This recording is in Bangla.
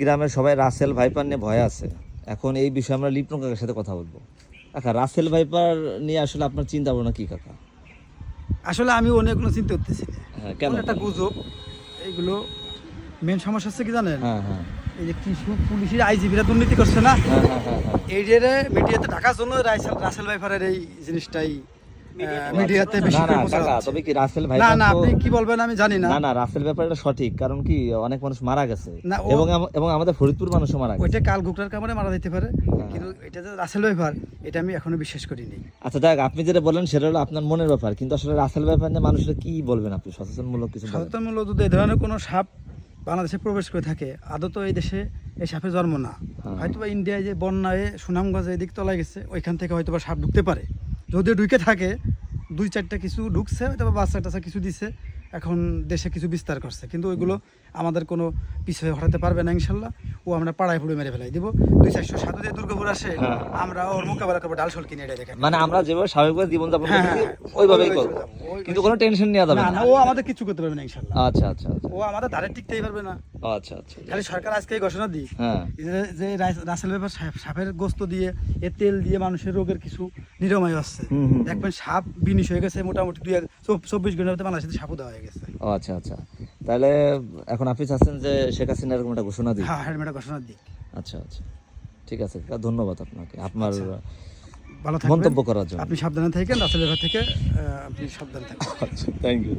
গ্রামের সবাই রাসেল ভাইপার নিয়ে ভয় আছে। এখন এই বিষয়ে আমরা লিপন কাকার সাথে কথা বলবো। কাকা, রাসেল ভাইপার নিয়ে আসলে আপনার চিন্তা ভাবনা কি কাকা? আসলে আমি অনেকগুলো চিন্তা করতেছি না। হ্যাঁ, কেন? একটা গুজব। এইগুলো মেন সমস্যা হচ্ছে কি জানেন? হ্যাঁ হ্যাঁ এই যে কিছু পুলিশের আইজিবিরা দুর্নীতি করছে না, হ্যাঁ হ্যাঁ হ্যাঁ হ্যাঁ। এই যে মিডিয়াতে ঢাকার জন্য রাসেল ভাইপারের এই জিনিসটাই মিডিয়াতে বেশি না করে না প্রচার কাকা, হচ্ছে। তবে কি রাসেল না ভাইপার না, তো আপনি কি বলবেন আমি জানি না। না না, রাসেল ব্যাপারটা সঠিক, কারণ কি অনেক মানুষ মারা গেছে না, এবং আমাদের ফরিদপুর মানুষও মারা গেছে। ওইটা কাল গুকটার কামড়ে মারা যেতে পারে, হ্যাঁ। কিন্তু এটা যে রাসেল ভাইপার এটা আমি এখনো বিশ্বাস করিনি। আচ্ছা দেখ, আপনি যেটা বলেন সেটা হলো আপনার মনের ব্যাপার, কিন্তু আসলে রাসেল ব্যাপার নিয়ে মানুষের কি বলবেন আপনি? সচেতনমূলক কিছু বলেন। সচেতনমূলক যদি এই ধরনের কোনো সাপ বাংলাদেশে প্রবেশ করে থাকে, আদত এই দেশে এই সাপের জন্ম না। হ্যাঁ। হয়তো বা ইন্ডিয়ায় যে বন্যায় সুনামগঞ্জ এদিক তলায় গেছে, ওইখান থেকে হয়তো বা সাপ ঢুকতে পারে। যদিও ঢুকে থাকে, 2-4টা কিছু ঢুকছে, হয়তো বা বাচ্চা টাচ্চা কিছু দিছে, এখন দেশে কিছু বিস্তার করছে, কিন্তু ওইগুলো আমাদের কোনো পিছিয়ে হটাতে পারবে না ইনশাল্লাহ। ও আমরা পাড়ায় পুড়ে মেরে ফেলাই দিব। 200-400 সাধু দিয়ে দুর্গাপুর আসে, হ্যাঁ। আমরা ওর মোকাবেলা করবো ডাল শোল কিনে এটা দেখেন। মানে আমরা যেভাবে স্বাভাবিকভাবে জীবনযাপন হ্যাঁ, করছি হ্যাঁ, ওইভাবেই ওইভাবেই করবো, চলে যাবো। কিন্তু কোনো টেনশন নেওয়া যাবে না না। না, ও আমাদের কিছু করতে পারবে না ইনশাল্লাহ। আচ্ছা আচ্ছা আচ্ছা ও আমাদের ধারে টিকতেই পারবে না। আচ্ছা আচ্ছা। খালি সরকার আজকে এই ঘোষণা দিই হ্যাঁ যে রাসেল ভাইপার সাপের গোস্ত দিয়ে, এ তেল দিয়ে মানুষের রোগের কিছু নিরাময় হচ্ছে। হুম, হুম। দেখবেন সাপ বিনিশ হয়ে গেছে, মোটামুটি 24 ঘন্টার মধ্যে বাংলাদেশে সাপও দেওয়া হয়ে গেছে। ও আচ্ছা আচ্ছা, তাহলে এখন আপনি চাচ্ছেন যে শেখ হাসিনা এরকম একটা ঘোষণা দিই? হ্যাঁ, হেলমেটের ঘোষণা দিই। আচ্ছা আচ্ছা, ঠিক আছে কাকা, ধন্যবাদ আপনাকে আপনার ভালো থাকবেন, মন্তব্য করার জন্য। আপনি সাবধানে থাকেন, রাসেল ভাইপার থেকে আপনি সাবধানে থাকবেন। আচ্ছা, থ্যাংক ইউ।